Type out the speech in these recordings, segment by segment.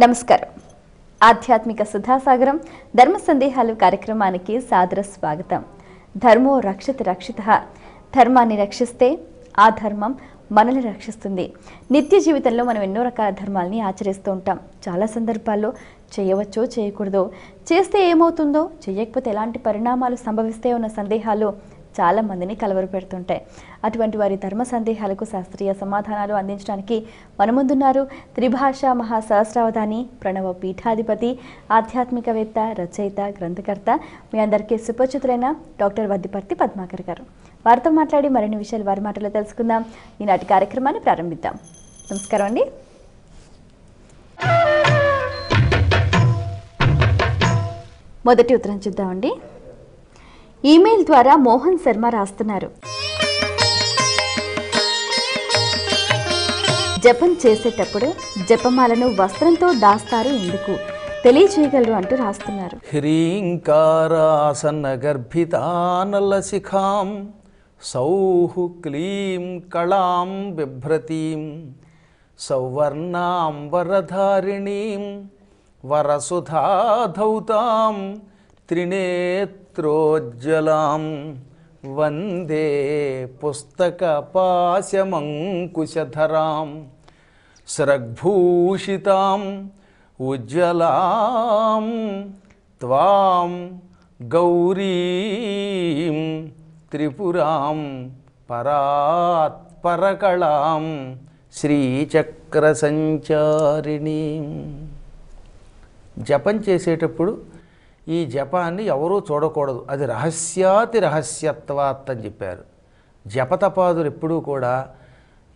నమస్కారం. ఆధ్యాత్మిక సుధాసాగరం ధర్మ సందేహాలు కార్యక్రమానికి సాదర స్వాగతం. ధర్మో రక్షతి రక్షితః. ధర్మాన్ని రక్షిస్తే ఆ ధర్మం మనల్ని రక్షిస్తుంది. నిత్య జీవితంలో మనం ఎన్నో రకాల ధర్మాలని ఆచరిస్తూ ఉంటాం. చాలా సందర్భాల్లో చేయవచ్చో చేయకూడదో, చేస్తే ఏమవుతుందో, చేయకపోతే ఎలాంటి పరిణామాలు సంభవిస్తే ఉన్న సందేహాలు చాలా మందిని కలవరపెడుతుంటాయి. అటువంటి వారి ధర్మ సందేహాలకు శాస్త్రీయ సమాధానాలు అందించడానికి మన ముందున్నారు త్రిభాషా మహాసహస్రావధాని, ప్రణవ పీఠాధిపతి, ఆధ్యాత్మికవేత్త, రచయిత, గ్రంథకర్త, మీ అందరికీ సుపరిచితులైన డాక్టర్ వద్దిపర్తి పద్మాకర్ గారు. వారితో మాట్లాడి మరిన్ని విషయాలు వారి మాటలో తెలుసుకుందాం. ఈనాటి కార్యక్రమాన్ని ప్రారంభిద్దాం. నమస్కారం అండి. మొదటి ఉత్తరం చూద్దామండి. ఈమెయిల్ ద్వారా మోహన్ శర్మ రాస్తున్నారు. జపం చేసేటప్పుడు జపమాలను వస్త్రంతో దాస్తారు ఎందుకు తెలియచేయగలరు అంటూ రాస్తున్నారు. హ్రీంకారాసన గర్భితానలశిఖాం సౌః క్లీం కళాం బిభ్రతీం సౌవర్ణాం వరధారిణీం వరసుధాధౌతాం త్రినేత్రోజ్జలాం వందే పుస్తకపాశమంకుశధరాం స్రగ్భూషితాం ఉజ్వలాం త్వాం గౌరీం త్రిపురాం పరాత్పరకళాం శ్రీచక్రసంచారిణీం. జపం చేసేటప్పుడు ఈ జపాన్ని ఎవరూ చూడకూడదు, అది రహస్యాతి రహస్యత్వాత్ అని చెప్పారు. జపతపాదులు ఎప్పుడూ కూడా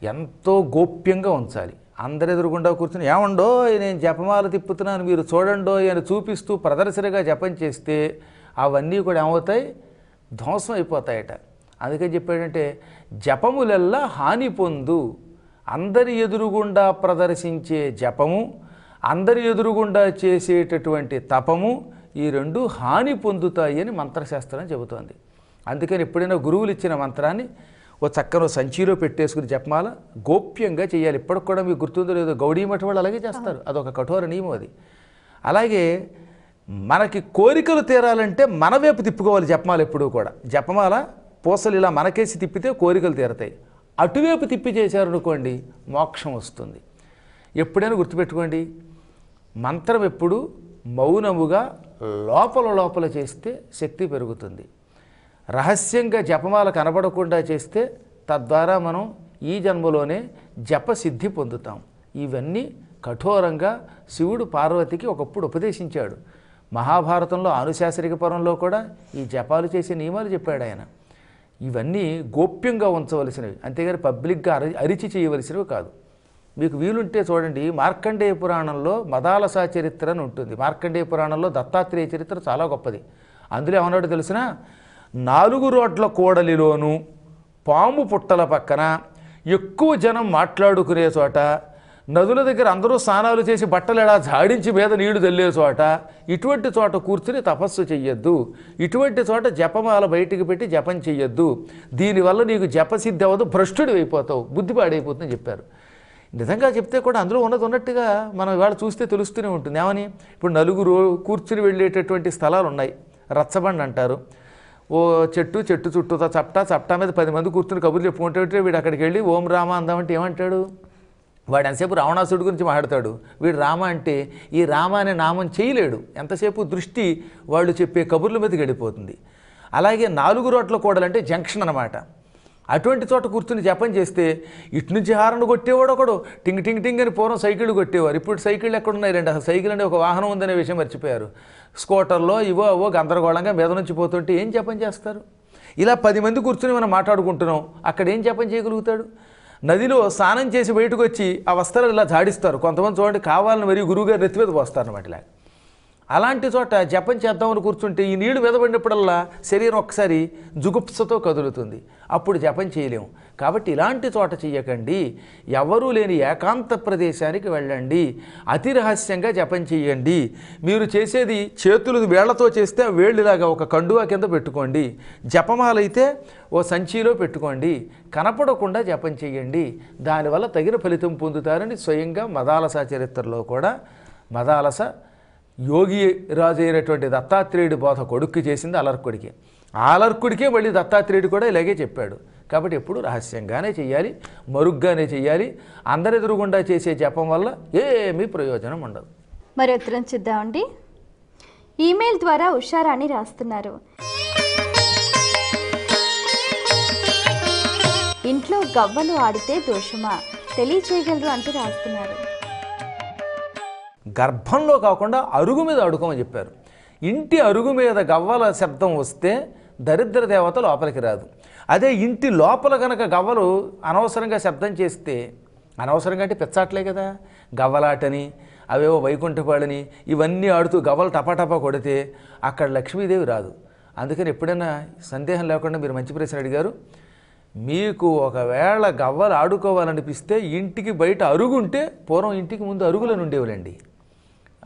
ఎంతో గోప్యంగా ఉంచాలి. అందరి ఎదురుగుండా కూర్చుని ఏమండో నేను జపమాల తిప్పుతున్నాను మీరు చూడండో అని చూపిస్తూ ప్రదర్శనగా జపం చేస్తే అవన్నీ కూడా ఏమవుతాయి, ధ్వంసం అయిపోతాయట. అందుకని చెప్పాడంటే జపములెల్లా హాని పొందు. అందరి ఎదురుగుండా ప్రదర్శించే జపము, అందరి ఎదురుగుండా చేసేటటువంటి తపము, ఈ రెండు హాని పొందుతాయి అని మంత్రశాస్త్రం చెబుతోంది. అందుకని ఎప్పుడైనా గురువులు ఇచ్చిన మంత్రాన్ని ఓ చక్కని సంచిలో పెట్టేసుకుని జపమాల గోప్యంగా చేయాలి. ఇప్పటికి కూడా మీకు గుర్తుందో లేదో గౌడీ మఠం వాళ్ళు అలాగే చేస్తారు. అదొక కఠోర నియమం అది. అలాగే మనకి కోరికలు తీరాలంటే మన వైపు తిప్పుకోవాలి జపమాల ఎప్పుడూ కూడా. జపమాల పూసలు ఇలా మనకేసి తిప్పితే కోరికలు తీరతాయి. అటువైపు తిప్పి చేశారనుకోండి మోక్షం వస్తుంది. ఎప్పుడైనా గుర్తుపెట్టుకోండి, మంత్రం ఎప్పుడు మౌనముగా లోపల చేస్తే శక్తి పెరుగుతుంది. రహస్యంగా జపమాల కనబడకుండా చేస్తే తద్వారా మనం ఈ జన్మలోనే జపసిద్ధి పొందుతాం. ఇవన్నీ కఠోరంగా శివుడు పార్వతికి ఒకప్పుడు ఉపదేశించాడు. మహాభారతంలో అనుశాసనిక పరంలో కూడా ఈ జపాలు చేసే నియమాలు చెప్పాడు ఆయన. ఇవన్నీ గోప్యంగా ఉంచవలసినవి, అంతేగాని పబ్లిక్గా అరిచి చేయవలసినవి కాదు. మీకు వీలుంటే చూడండి, మార్కండేయ పురాణంలో మదాలసా చరిత్ర అని ఉంటుంది. మార్కండేయ పురాణంలో దత్తాత్రేయ చరిత్ర చాలా గొప్పది. అందులో ఏమన్నాడు తెలిసిన, 4 రోడ్ల కూడలిలోనూ పాము పుట్టల పక్కన ఎక్కువ జనం మాట్లాడుకునే చోట, నదుల దగ్గర అందరూ స్నానాలు చేసి బట్టలు ఎలా జాడించి మీద నీళ్లు చల్లే చోట, ఇటువంటి చోట కూర్చుని తపస్సు చెయ్యొద్దు. ఇటువంటి చోట జపమాల బయటికి పెట్టి జపం చెయ్యొద్దు. దీనివల్ల నీకు జపసిద్ధి అవ్వదు, భ్రష్టుడు అయిపోతావు, బుద్ధి పాడైపోతుందని చెప్పారు. నిజంగా చెప్తే కూడా అందులో ఉన్నట్టుగా మనం ఇవాళ చూస్తే తెలుస్తూనే ఉంటుంది. ఏమని, ఇప్పుడు 4 కూర్చుని వెళ్ళేటటువంటి స్థలాలు ఉన్నాయి. రచ్చబండి అంటారు. ఓ చెట్టు చుట్టూతో చప్టా మీద 10 మంది కూర్చుని కబుర్లు చెప్పుకుంటే వీడు అక్కడికి వెళ్ళి ఓం రామ అందామంటే ఏమంటాడు, వాడు ఎంతసేపు రావణాసుడి గురించి మాట్లాడతాడు. వీడు రామ అంటే ఈ రామ అనే నామం చేయలేడు. ఎంతసేపు దృష్టి వాళ్ళు చెప్పే కబుర్ల మీద గడిపోతుంది. అలాగే 4 రోడ్ల కూడలంటే జంక్షన్ అన్నమాట. అటువంటి చోట కూర్చుని జపం చేస్తే ఇటు నుంచి హారను కొట్టేవాడు ఒకడు, టింగ్ టింగ్ టింగ్ అని పూర్వం సైకిళ్ళు కొట్టేవారు. ఇప్పుడు సైకిళ్ళు ఎక్కడున్నాయి రండి, అసలు సైకిల్ అంటే ఒక వాహనం ఉందనే విషయం మర్చిపోయారు. స్కూటర్లో ఇవో గందరగోళంగా మీద నుంచి పోతుంటే ఏం జపం చేస్తారు? ఇలా 10 మంది కూర్చుని మనం మాట్లాడుకుంటున్నాం, అక్కడ ఏం జపం చేయగలుగుతాడు? నదిలో స్నానం చేసి బయటకు వచ్చి ఆ వస్త్రాలు ఇలా జాడిస్తారు. కొంతమంది చూడండి కావాలని మరియు గురువుగారు నెత్తి మీద పోస్తారు అన్నమాట. ఇలా అలాంటి చోట జపం చేద్దామని కూర్చుంటే ఈ నీళ్లు వెదబడినప్పుడల్లా శరీరం ఒక్కసారి జుగుప్సతో కదులుతుంది. అప్పుడు జపం చేయలేము. కాబట్టి ఇలాంటి చోట చెయ్యకండి. ఎవరూ లేని ఏకాంత ప్రదేశానికి వెళ్ళండి. అతి రహస్యంగా జపం చెయ్యండి. మీరు చేసేది చేతులు వేళ్లతో చేస్తే ఆ వేళ్ళులాగా ఒక కండువా కింద పెట్టుకోండి. జపమాలైతే ఓ సంచిలో పెట్టుకోండి. కనపడకుండా జపం చెయ్యండి. దానివల్ల తగిన ఫలితం పొందుతారని స్వయంగా మదాలసా చరిత్రలో కూడా మదాలస యోగి రాజు అయినటువంటి దత్తాత్రేయుడి బోధ కొడుక్కి చేసింది అలర్కుడికి. ఆ అలర్కుడికే మళ్ళీ దత్తాత్రేయుడు కూడా ఇలాగే చెప్పాడు. కాబట్టి ఎప్పుడు రహస్యంగానే చెయ్యాలి, మరుగ్గానే చెయ్యాలి. అందరెదురుగుండా చేసే జపం వల్ల ఏమీ ప్రయోజనం ఉండదు. మరి ఉత్తరం చూద్దామండి. ఈమెయిల్ ద్వారా ఉషారాణి రాస్తున్నారు. ఇంట్లో గవ్వలు ఆడితే దోషమా తెలియచేయగలరు అంటూ రాస్తున్నారు. గర్భంలో కాకుండా అరుగు మీద అడుకోమని చెప్పారు. ఇంటి అరుగు మీద గవ్వల శబ్దం వస్తే దరిద్ర దేవత లోపలికి రాదు. అదే ఇంటి లోపల కనుక గవ్వలు అనవసరంగా శబ్దం చేస్తే, అనవసరంగా అంటే పిచ్చాట్లే కదా, గవ్వలాటని అవేవో వైకుంఠపాడని ఇవన్నీ ఆడుతూ గవ్వలు టపాటపా కొడితే అక్కడ లక్ష్మీదేవి రాదు. అందుకని ఎప్పుడైనా సందేహం లేకుండా మీరు మంచి ప్రశ్న అడిగారు. మీకు ఒకవేళ గవ్వలు ఆడుకోవాలనిపిస్తే ఇంటికి బయట అరుగుంటే, పూర్వం ఇంటికి ముందు అరుగులను ఉండేవాళ్ళండి.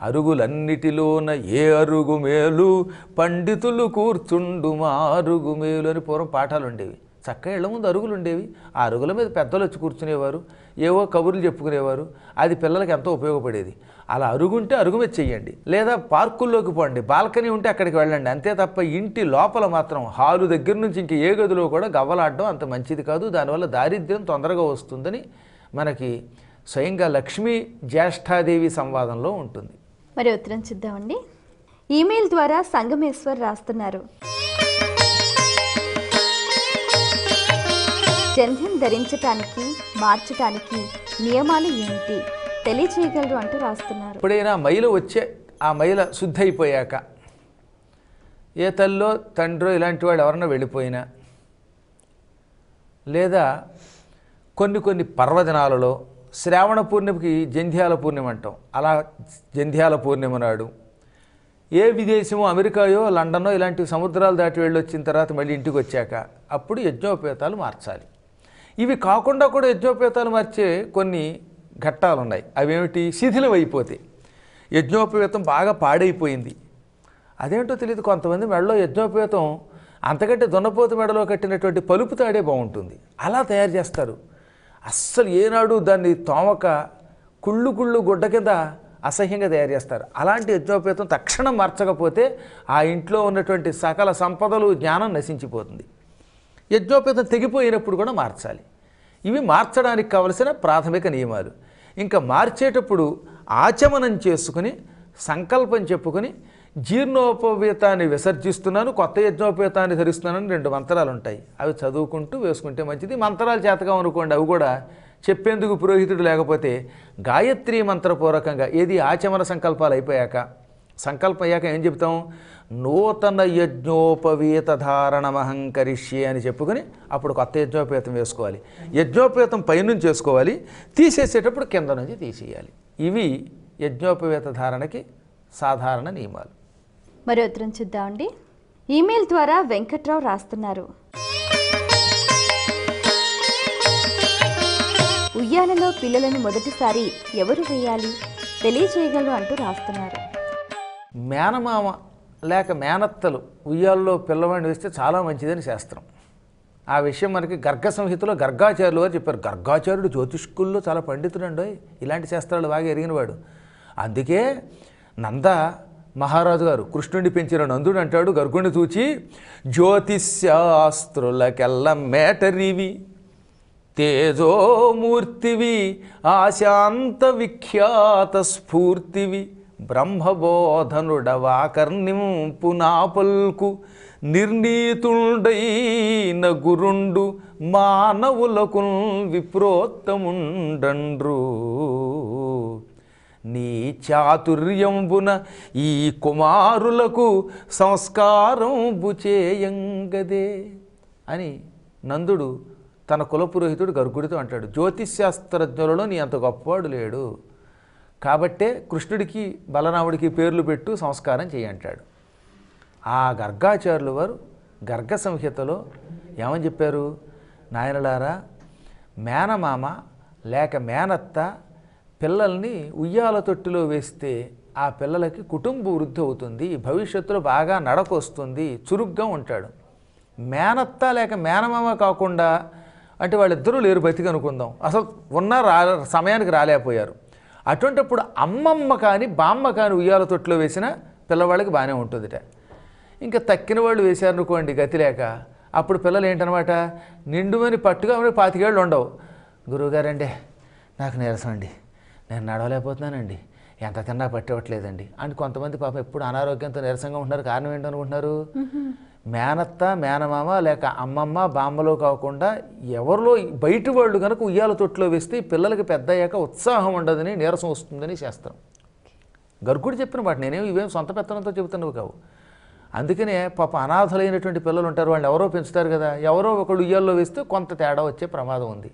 అరుగులన్నిటిలోన ఏ అరుగు మేలు పండితులు కూర్చుండు మా అరుగు మేలు అని పూర్వం పాఠాలు ఉండేవి. చక్కగా ఇళ్ల ముందు అరుగులు ఉండేవి. ఆ అరుగుల మీద పెద్దలు వచ్చి కూర్చునేవారు, ఏవో కబుర్లు చెప్పుకునేవారు. అది పిల్లలకి ఎంతో ఉపయోగపడేది. అలా అరుగుంటే అరుగు మీద చెయ్యండి, లేదా పార్కుల్లోకి పోండి, బాల్కనీ ఉంటే అక్కడికి వెళ్ళండి. అంతే తప్ప ఇంటి లోపల మాత్రం హాలు దగ్గర నుంచి ఇంక ఏ గదిలో కూడా గవ్వలాడడం అంత మంచిది కాదు. దానివల్ల దారిద్ర్యం తొందరగా వస్తుందని మనకి స్వయంగా లక్ష్మీ జ్యేష్ఠాదేవి సంవాదంలో ఉంటుంది. మరి ఉత్తరం చూద్దామండి. ఈమెయిల్ ద్వారా సంగమేశ్వర్ రాస్తున్నారు. జంధ్యం ధరించటానికి మార్చటానికి నియమాలు ఏమిటి తెలియచేయగలరు అంటూ రాస్తున్నారు. ఎప్పుడైనా మైలు వచ్చే ఆ మైల శుద్ధి అయిపోయాక ఏ తల్లో తండ్రో ఇలాంటి వాడు ఎవరన్నా వెళ్ళిపోయినా, లేదా కొన్ని పర్వదినాలలో శ్రావణ పూర్ణిమకి జంధ్యాల పూర్ణిమ అంటాం, అలా జంధ్యాల పూర్ణిమ నాడు ఏ విదేశమో అమెరికాయో లండనో ఇలాంటి సముద్రాలు దాటి వెళ్ళొచ్చిన తర్వాత మళ్ళీ ఇంటికి వచ్చాక అప్పుడు యజ్ఞోపేతాలు మార్చాలి. ఇవి కాకుండా కూడా యజ్ఞోపేతాలు మార్చే కొన్ని ఘట్టాలు ఉన్నాయి. అవేమిటి? శిథిలం అయిపోతే యజ్ఞోపేతం బాగా పాడైపోయింది, అదేంటో తెలియదు. కొంతమంది మెడలో యజ్ఞోపేతం అంతకంటే దున్నపోతు మెడలో కట్టినటువంటి పలుపు తాడే బాగుంటుంది, అలా తయారు చేస్తారు. అస్సలు ఏనాడు దాన్ని తోమక కుళ్ళు గుడ్డ కింద అసహ్యంగా తయారు చేస్తారు. అలాంటి యజ్ఞోపేతం తక్షణం మార్చకపోతే ఆ ఇంట్లో ఉన్నటువంటి సకల సంపదలు, జ్ఞానం నశించిపోతుంది. యజ్ఞోపేతం తెగిపోయినప్పుడు కూడా మార్చాలి. ఇవి మార్చడానికి కావలసిన ప్రాథమిక నియమాలు. ఇంకా మార్చేటప్పుడు ఆచమనం చేసుకుని సంకల్పం చెప్పుకొని జీర్ణోపవేతాన్ని విసర్జిస్తున్నాను, కొత్త యజ్ఞోపేతాన్ని ధరిస్తున్నానని 2 మంత్రాలు ఉంటాయి. అవి చదువుకుంటూ వేసుకుంటే మంచిది. మంత్రాలు చేతగా అనుకోండి, అవి కూడా చెప్పేందుకు పురోహితుడు లేకపోతే గాయత్రీ మంత్రపూర్వకంగా ఏది ఆచమన సంకల్పాలు అయిపోయాక, సంకల్పం అయ్యాక ఏం చెప్తాం? నూతన యజ్ఞోపవేత ధారణమహంకరిష్యే అని చెప్పుకొని అప్పుడు కొత్త యజ్ఞోపేతం వేసుకోవాలి. యజ్ఞోపేతం పైనుంచి చేసుకోవాలి, తీసేసేటప్పుడు కింద నుంచి తీసేయాలి. ఇవి యజ్ఞోపవేత ధారణకి సాధారణ నియమాలు. మరి ఉత్తరం చూద్దామండి. ఈమెయిల్ ద్వారా వెంకట్రావు రాస్తున్నారు. ఉయ్యాలలో పిల్లలను మొదటిసారి ఎవరు వేయాలి తెలియచేయగలరు అంటూ రాస్తున్నారు. మేనమామ లేక మేనత్తలు ఉయ్యాల్లో పిల్లవాడిని వేస్తే చాలా మంచిదని శాస్త్రం. ఆ విషయం మనకి గర్గ సంహితలో గర్గాచార్యులు వారు చెప్పారు. గర్గాచార్యుడు జ్యోతిష్కుల్లో చాలా పండితుడు అండి, ఇలాంటి శాస్త్రాలు బాగా ఎరిగినవాడు. అందుకే నంద మహారాజు గారు కృష్ణుడిని పెంచిన నందుడు అంటాడు గర్గుణ్ణి చూచి, జ్యోతిశాస్త్రులకెల్ల మేటరివి తేజోమూర్తివి ఆశాంత విఖ్యాత స్ఫూర్తివి బ్రహ్మబోధనుడవాకర్ణింపు నాపల్కు నిర్ణీతుండైన గురుండు మానవులకు విప్రోత్తముండండ్రు. నీ చాతుర్యంబున ఈ కుమారులకు సంస్కారంబు చేయంగదే అని నందుడు తన కులపురోహితుడు గర్గుడితో అంటాడు. జ్యోతిశాస్త్రజ్ఞులలో నీ అంత గొప్పవాడు లేడు, కాబట్టే కృష్ణుడికి బలరాముడికి పేర్లు పెట్టు సంస్కారం చేయంటాడు. ఆ గర్గాచార్యులు వారు గర్గ సంహితలో ఏమని చెప్పారు? నాయనలారా, మేనమామ లేక మేనత్త పిల్లల్ని ఉయ్యాల తొట్టిలో వేస్తే ఆ పిల్లలకి కుటుంబ వృద్ధి అవుతుంది, భవిష్యత్తులో బాగా నడకొస్తుంది, చురుగ్గా ఉంటాడు. మేనత్త లేక మేనమామ కాకుండా అంటే వాళ్ళిద్దరూ లేరు బతికి అనుకుందాం, అసలు ఉన్న సమయానికి రాలేకపోయారు. అటువంటిప్పుడు అమ్మమ్మ కానీ బామ్మ కానీ ఉయ్యాల తొట్టులో వేసిన పిల్లవాళ్ళకి బాగానే ఉంటుందిట. ఇంకా తక్కిన వాళ్ళు వేశారనుకోండి గతి లేక, అప్పుడు పిల్లలు ఏంటనమాట, నిండుమని పట్టుగా 25 ఏళ్ళు ఉండవు. గురువుగారండి నాకు నీరసం అండి, నేను నడవలేకపోతున్నానండి, ఎంత తిన్నా పట్టేవట్లేదండి అని కొంతమంది పాపం ఎప్పుడు అనారోగ్యంతో నీరసంగా ఉంటున్నారు. కారణం ఏంటనుకుంటున్నారు? మేనత్త మేనమామ లేక అమ్మమ్మ బామ్మలో కాకుండా ఎవరిలో బయట వాళ్ళు కనుక ఉయ్యాల తొట్టులో వేస్తే పిల్లలకి పెద్ద అయ్యాక ఉత్సాహం ఉండదని, నీరసం వస్తుందని శాస్త్రం. గర్గుడు చెప్పిన మాట, నేనేమి ఇవేం సొంత పెత్తనంతో చెబుతున్నవి కావు. అందుకనే పాప అనాథలైనటువంటి పిల్లలు ఉంటారు, వాళ్ళు ఎవరో పెంచుతారు కదా, ఎవరో ఒకళ్ళు ఉయ్యాల్లో వేస్తే కొంత తేడా వచ్చే ప్రమాదం ఉంది.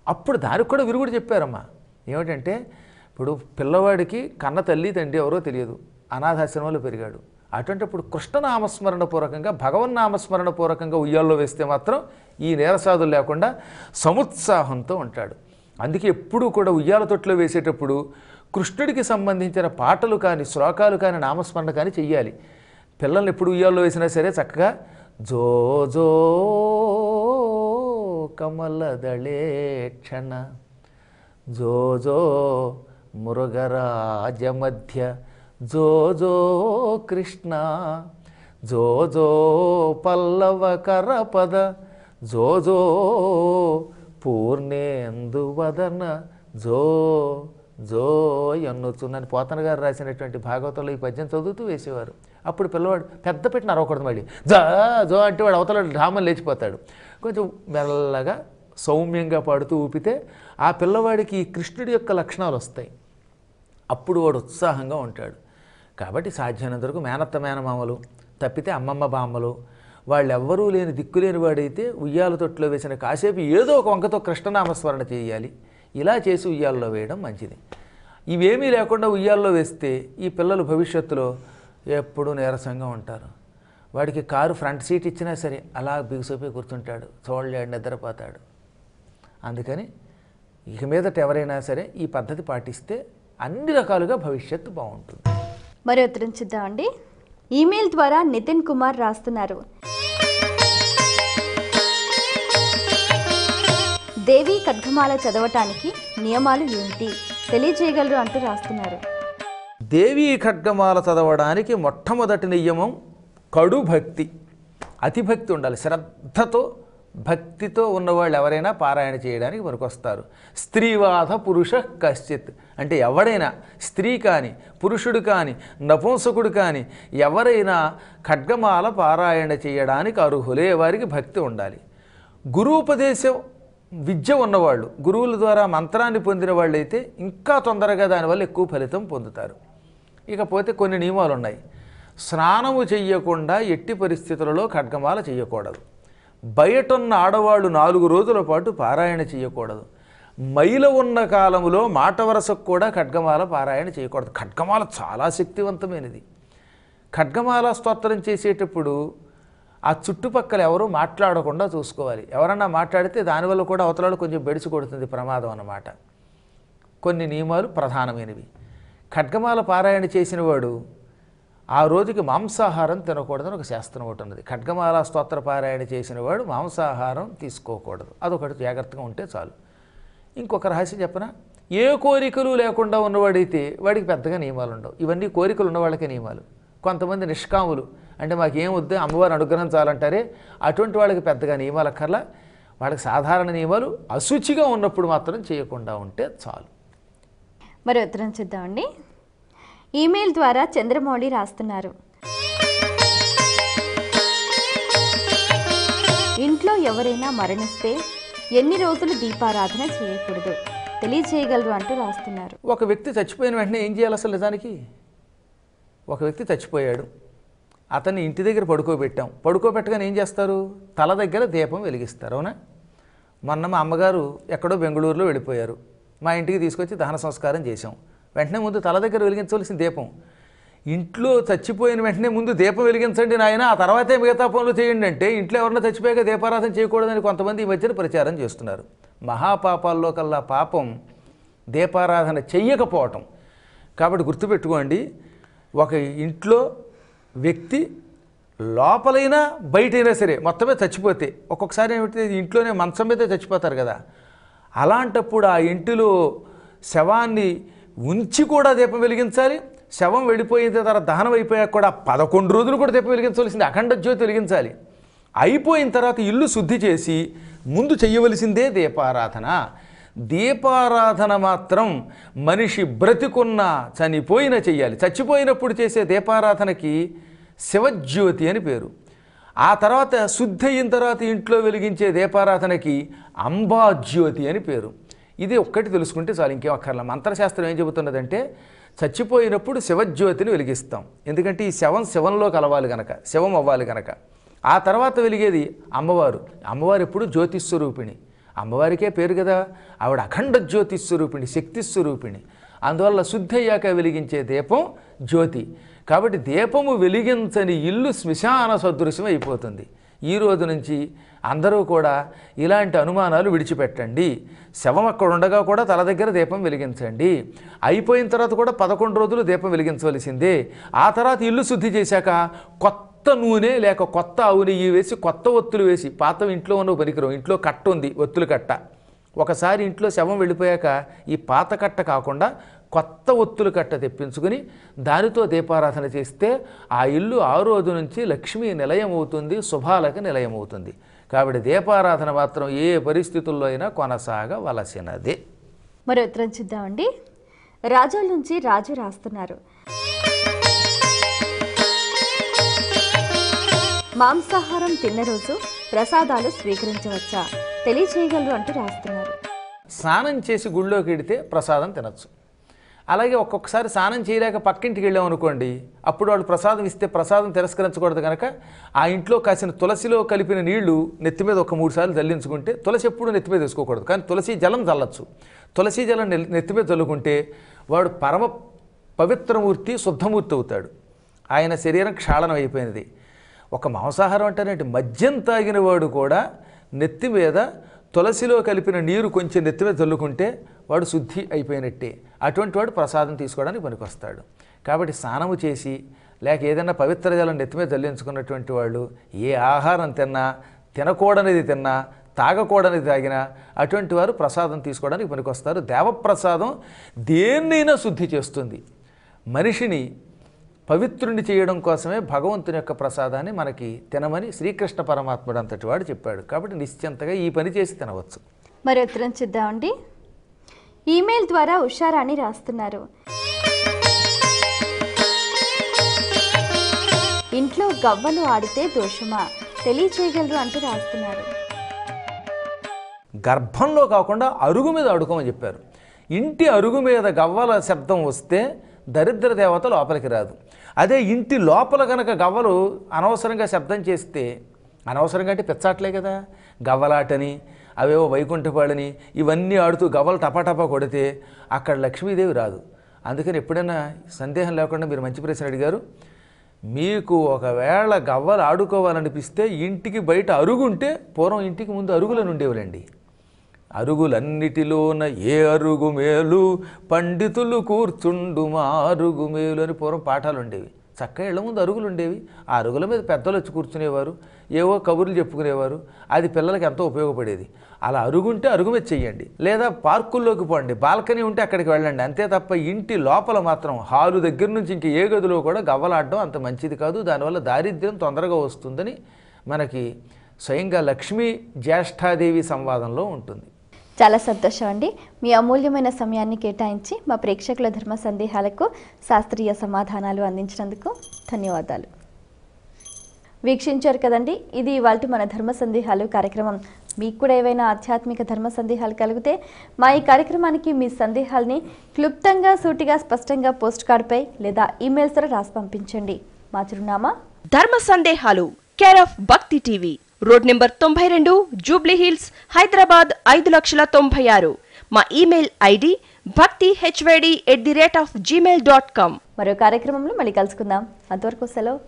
అప్పుడు దానికి కూడా విరుగుడు చెప్పారమ్మా. ఏమిటంటే ఇప్పుడు పిల్లవాడికి కన్న తల్లి తండ్రి ఎవరో తెలియదు, అనాథాశ్రమంలో పెరిగాడు. అటువంటిప్పుడు కృష్ణనామస్మరణ పూర్వకంగా, భగవన్నామస్మరణ పూర్వకంగా ఉయ్యాల్లో వేస్తే మాత్రం ఈ నీరసాదులు లేకుండా సముత్సాహంతో ఉంటాడు. అందుకే ఎప్పుడూ కూడా ఉయ్యాల తొట్టులో వేసేటప్పుడు కృష్ణుడికి సంబంధించిన పాటలు కానీ శ్లోకాలు కానీ నామస్మరణ కానీ చెయ్యాలి. పిల్లల్ని ఎప్పుడు ఉయ్యాల్లో వేసినా సరే చక్కగా జో జో కమలదళేక్షణ జో జో మురుగరాజ మధ్య జో జో కృష్ణ జో జో పల్లవ కరపద జో జో పూర్ణేందువదన జో జో ఎన్నుచున్నని పోతన గారు రాసినటువంటి భాగవతంలో ఈ పద్యం చదువుతూ వేసేవారు. అప్పుడు పిల్లవాడు పెద్ద పెట్టిన అరవకూడదు, మళ్ళీ జా జో అంటే వాడు అవతల డ్రామా లేచిపోతాడు. కొంచెం మెల్లగా సౌమ్యంగా పాడుతూ ఊపితే ఆ పిల్లవాడికి ఈ కృష్ణుడి యొక్క లక్షణాలు వస్తాయి. అప్పుడు వాడు ఉత్సాహంగా ఉంటాడు. కాబట్టి సాధ్యమైనంత వరకు మేనత్త మేనమామలు తప్పితే అమ్మమ్మ బామ్మలు వాళ్ళెవ్వరూ లేని దిక్కులేని వాడైతే ఉయ్యాల తొట్టులో వేసిన కాసేపు ఏదో ఒక వంకతో కృష్ణనామస్మరణ చేయాలి. ఇలా చేసి ఉయ్యాల్లో వేయడం మంచిది. ఇవేమీ లేకుండా ఉయ్యాల్లో వేస్తే ఈ పిల్లలు భవిష్యత్తులో ఎప్పుడూ నీరసంగా ఉంటారు. వాడికి కారు ఫ్రంట్ సీట్ ఇచ్చినా సరే అలా బిగుసోపోయి కూర్చుంటాడు, చూడలేడు, నిద్రపోతాడు. అందుకని ఇక మీదట ఎవరైనా సరే ఈ పద్ధతి పాటిస్తే అన్ని రకాలుగా భవిష్యత్తు బాగుంటుంది. మరి ఉత్తరం చూద్దామండి. ఈమెయిల్ ద్వారా నితిన్ కుమార్ రాస్తున్నారు, దేవి ఖడ్గమాల చదవటానికి నియమాలు ఏమిటి తెలియజేయగలరు అంటూ రాస్తున్నారు. దేవీ ఖడ్గమాల చదవడానికి మొట్టమొదటి నియమం కడు భక్తి, అతిభక్తి ఉండాలి. శ్రద్ధతో భక్తితో ఉన్నవాళ్ళు ఎవరైనా పారాయణ చేయడానికి పనికొస్తారు. స్త్రీవాద పురుష కశ్చిత్ అంటే ఎవడైనా స్త్రీ కానీ పురుషుడు కానీ నపుంసకుడు కానీ ఎవరైనా ఖడ్గమాల పారాయణ చేయడానికి అర్హులే. వారికి భక్తి ఉండాలి. గురూపదేశం విద్య ఉన్నవాళ్ళు, గురువుల ద్వారా మంత్రాన్ని పొందిన వాళ్ళైతే ఇంకా తొందరగా దానివల్ల ఎక్కువ ఫలితం పొందుతారు. ఇకపోతే కొన్ని నియమాలు ఉన్నాయి. స్నానము చెయ్యకుండా ఎట్టి పరిస్థితులలో ఖడ్గమాల చేయకూడదు. బయటున్న ఆడవాళ్ళు 4 రోజుల పాటు పారాయణ చేయకూడదు. మైల ఉన్న కాలములో మాట వరసకు కూడా ఖడ్గమాల పారాయణ చేయకూడదు. ఖడ్గమాల చాలా శక్తివంతమైనది. ఖడ్గమాల స్తోత్రం చేసేటప్పుడు ఆ చుట్టుపక్కల ఎవరూ మాట్లాడకుండా చూసుకోవాలి. ఎవరన్నా మాట్లాడితే దానివల్ల కూడా అవతలాలు కొంచెం బెడిసి కొడుతుంది, ప్రమాదం అన్నమాట. కొన్ని నియమాలు ప్రధానమైనవి. ఖడ్గమాల పారాయణ చేసిన వాడు ఆ రోజుకి మాంసాహారం తినకూడదని ఒక శాస్త్రం ఒకటి ఉన్నది. ఖడ్గమాల స్తోత్ర పారాయణ చేసిన వాడు మాంసాహారం తీసుకోకూడదు. అదొకటి జాగ్రత్తగా ఉంటే చాలు. ఇంకొక రహస్యం చెప్పనా, ఏ కోరికలు లేకుండా ఉన్నవాడైతే వాడికి పెద్దగా నియమాలు ఉండవు. ఇవన్నీ కోరికలు ఉన్నవాళ్ళకే నియమాలు. కొంతమంది నిష్కాములు, అంటే మాకేం వద్దు అమ్మవారిని అనుగ్రహం చాలంటారే, అటువంటి వాళ్ళకి పెద్దగా నియమాలు అక్కర్లా. వాళ్ళకి సాధారణ నియమాలు అశుచిగా ఉన్నప్పుడు మాత్రం చేయకుండా ఉంటే చాలు. మరి ఉత్తరం చూద్దామండి. ఈమెయిల్ ద్వారా చంద్రమౌళి రాస్తున్నారు, ఇంట్లో ఎవరైనా మరణిస్తే ఎన్ని రోజులు దీపారాధన చేయకూడదు తెలియజేయగలరు అంటూ రాస్తున్నారు. ఒక వ్యక్తి చచ్చిపోయిన వెంటనే ఏం చేయాలి అసలు? నిజానికి ఒక వ్యక్తి చచ్చిపోయాడు, అతన్ని ఇంటి దగ్గర పడుకోబెట్టాం. పడుకోబెట్టగానే ఏం చేస్తారు? తల దగ్గర దీపం వెలిగిస్తారు. అవునా? మొన్న మా అమ్మగారు ఎక్కడో బెంగళూరులో వెళ్ళిపోయారు. మా ఇంటికి తీసుకొచ్చి దహన సంస్కారం చేశాం. వెంటనే ముందు తల దగ్గర వెలిగించవలసిన దీపం. ఇంట్లో చచ్చిపోయిన వెంటనే ముందు దీపం వెలిగించండి నాయన, ఆ తర్వాతే మిగతా పనులు చేయండి అంటే ఇంట్లో ఎవరన్నా చచ్చిపోయాక దీపారాధన చేయకూడదని కొంతమంది ఈ మధ్యన ప్రచారం చేస్తున్నారు. మహాపాపాల్లో కల్లా పాపం దీపారాధన చెయ్యకపోవటం. కాబట్టి గుర్తుపెట్టుకోండి, ఒక ఇంట్లో వ్యక్తి లోపలైనా బయటైనా సరే మొత్తమే చచ్చిపోతే, ఒక్కొక్కసారి ఏమిటి ఇంట్లోనే మంచం మీదే చచ్చిపోతారు కదా, అలాంటప్పుడు ఆ ఇంటిలో శవాన్ని ఉంచి కూడా దీపం వెలిగించాలి. శవం వెళ్ళిపోయిన తర్వాత దహనం అయిపోయాక కూడా 11 రోజులు కూడా దీపం వెలిగించవలసింది, అఖండ జ్యోతి వెలిగించాలి. అయిపోయిన తర్వాత ఇల్లు శుద్ధి చేసి ముందు చెయ్యవలసిందే దీపారాధన. దీపారాధన మాత్రం మనిషి బ్రతికున్నా చనిపోయినా చెయ్యాలి. చచ్చిపోయినప్పుడు చేసే దీపారాధనకి శివజ్యోతి అని పేరు. ఆ తర్వాత శుద్ధి అయిన తర్వాత ఇంట్లో వెలిగించే దీపారాధనకి అంబాజ్యోతి అని పేరు. ఇది ఒక్కటి తెలుసుకుంటే చాలు, ఇంకేం అక్కర్లా. మంత్రశాస్త్రం ఏం చెబుతున్నదంటే చచ్చిపోయినప్పుడు శివజ్యోతిని వెలిగిస్తాం. ఎందుకంటే ఈ శవంలో కలవాలి గనక, శవం అవ్వాలి గనక. ఆ తర్వాత వెలిగేది అమ్మవారు. అమ్మవారు ఎప్పుడు జ్యోతిస్వరూపిణి, అమ్మవారికే పేరు కదా, ఆవిడ అఖండ జ్యోతిస్వరూపిణి, శక్తిస్వరూపిణి. అందువల్ల శుద్ధి అయ్యాక వెలిగించే దీపం జ్యోతి. కాబట్టి దీపము వెలిగించని ఇల్లు శ్మశాన సదృశ్యం అయిపోతుంది. ఈ రోజు నుంచి అందరూ కూడా ఇలాంటి అనుమానాలు విడిచిపెట్టండి. శవం అక్కడ ఉండగా కూడా తల దగ్గర దీపం వెలిగించండి. అయిపోయిన తర్వాత కూడా 11 రోజులు దీపం వెలిగించవలసిందే. ఆ తర్వాత ఇల్లు శుద్ధి చేశాక కొత్త నూనె లేక కొత్త ఆవు నెయ్యి వేసి కొత్త ఒత్తులు వేసి, పాత ఇంట్లో ఉన్న పనికిరం, ఇంట్లో కట్ట ఉంది, ఒత్తుల కట్ట, ఒకసారి ఇంట్లో శవం వెళ్ళిపోయాక ఈ పాత కట్ట కాకుండా కొత్త ఒత్తుల కట్ట తెప్పించుకుని దానితో దీపారాధన చేస్తే ఆ ఇల్లు ఆ రోజు నుంచి లక్ష్మీ నిలయం అవుతుంది, శుభాలకు నిలయం అవుతుంది. కాబట్టి దీపారాధన మాత్రం ఏ పరిస్థితుల్లో అయినా కొనసాగవలసినదే. మరో ఉత్తరం చూద్దామండి. రాజోల నుంచి రాజు రాస్తున్నారు. మాంసాహారం తిన్న రోజు ప్రసాదాలు స్వీకరించవచ్చా తెలియచేయగలరు అంటూ రాస్తున్నారు. స్నానం చేసి గుళ్ళోకి వెడితే ప్రసాదం తినచ్చు. అలాగే ఒక్కొక్కసారి స్నానం చేయలేక పక్కింటికి వెళ్ళామనుకోండి, అప్పుడు వాళ్ళు ప్రసాదం ఇస్తే ప్రసాదం తిరస్కరించకూడదు కనుక ఆ ఇంట్లో కాసిన తులసిలో కలిపిన నీళ్లు నెత్తి మీద ఒక 3 సార్లు చల్లించుకుంటే, తులసి ఎప్పుడు నెత్తి మీద వేసుకోకూడదు కానీ తులసి జలం చల్లచ్చు. తులసి జలం నెత్తి మీద చల్లుకుంటే వాడు పరమ పవిత్రమూర్తి, శుద్ధమూర్తి అవుతాడు. ఆయన శరీరం క్షాళనం అయిపోయినది. ఒక మాంసాహారం అంటేనంటే మద్యం తాగిన వాడు కూడా నెత్తి మీద తులసిలో కలిపిన నీరు కొంచెం నెత్తి మీద చల్లుకుంటే వాడు శుద్ధి అయిపోయినట్టే. అటువంటి వాడు ప్రసాదం తీసుకోవడానికి పనికొస్తాడు. కాబట్టి స్నానము చేసి లేక ఏదైనా పవిత్ర జలం నెత్తి మీద చల్లించుకున్నటువంటి వాళ్ళు ఏ ఆహారం తిన్నా, తినకూడనిది తిన్నా, తాగకూడనిది తాగినా అటువంటి వారు ప్రసాదం తీసుకోవడానికి పనికొస్తారు. దేవప్రసాదం దేన్నైనా శుద్ధి చేస్తుంది. మనిషిని పవిత్రుని చేయడం కోసమే భగవంతుని యొక్క ప్రసాదాన్ని మనకి తినమని శ్రీకృష్ణ పరమాత్ముడు అంతటి వాడు చెప్పాడు. కాబట్టి నిశ్చింతగా ఈ పని చేసి తినవచ్చు. మరి ఉత్తరం చూద్దామండి. ఈమెయిల్ ద్వారా ఉషారాణి రాస్తున్నారు. ఇంట్లో గవ్వలు ఆడితే దోషమా తెలియచేయగలరు అంటూ రాస్తున్నారు. గర్భంలో కాకుండా అరుగు మీద ఆడుకోమని చెప్పారు. ఇంటి అరుగు మీద గవ్వల శబ్దం వస్తే దరిద్ర దేవత లోపలికి రాదు. అదే ఇంటి లోపల కనుక గవ్వలు అనవసరంగా శబ్దం చేస్తే, అనవసరంగా అంటే పిచ్చాట్లే కదా, గవ్వలాటని అవేవో వైకుంఠపాడని ఇవన్నీ ఆడుతూ గవ్వలు టపాటపా కొడితే అక్కడ లక్ష్మీదేవి రాదు. అందుకని ఎప్పుడైనా సందేహం లేకుండా మీరు మంచి ప్రశ్న అడిగారు. మీకు ఒకవేళ గవ్వలు ఆడుకోవాలనిపిస్తే ఇంటికి బయట అరుగుంటే, పూర్వం ఇంటికి ముందు అరుగులను ఉండేవాళ్ళండి. అరుగులన్నిటిలోన ఏ అరుగు మేలు, పండితులు కూర్చుండు మా అరుగు మేలు అని పూర్వం పాఠాలు ఉండేవి. చక్కగా ఇళ్ల ముందు అరుగులు ఉండేవి. ఆ అరుగుల మీద పెద్దలు వచ్చి కూర్చునేవారు, ఏవో కబుర్లు చెప్పుకునేవారు. అది పిల్లలకి ఎంతో ఉపయోగపడేది. అలా అరుగుంటే అరుగు మీద చెయ్యండి, లేదా పార్కుల్లోకి పోండి, బాల్కనీ ఉంటే అక్కడికి వెళ్ళండి. అంతే తప్ప ఇంటి లోపల మాత్రం హాలు దగ్గర నుంచి ఇంక ఏ గదిలో కూడా గవ్వలాడడం అంత మంచిది కాదు. దానివల్ల దారిద్ర్యం తొందరగా వస్తుందని మనకి స్వయంగా లక్ష్మీ జ్యేష్ఠాదేవి సంవాదంలో ఉంటుంది. చాలా సంతోషం అండి. మీ అమూల్యమైన సమయాన్ని కేటాయించి మా ప్రేక్షకుల ధర్మ సందేహాలకు శాస్త్రీయ సమాధానాలు అందించినందుకు ధన్యవాదాలు. వీక్షించారు కదండి, ఇది ఇవాల్టి మన ధర్మ సందేహాలు కార్యక్రమం. మీకు కూడా ఏవైనా ఆధ్యాత్మిక ధర్మ సందేహాలు కలిగితే మా ఈ కార్యక్రమానికి మీ సందేహాల్ని క్లుప్తంగా, సూటిగా, స్పష్టంగా పోస్ట్ కార్డుపై లేదా ఈమెయిల్స్ ద్వారా రాసి పంపించండి. మా చిరునామా ధర్మ సందేహాలు, కేర్ ఆఫ్ భక్తి TV, road number 92, Jubilee hills, Hyderabad 5,96,000. మా ఈమెయిల్ ఐడి bhaktihvd@gmail.com. మరో కార్యక్రమంలో మళ్ళీ కలుసుకుందాం. అంతవరకు సెలవు.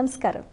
నమస్కారం.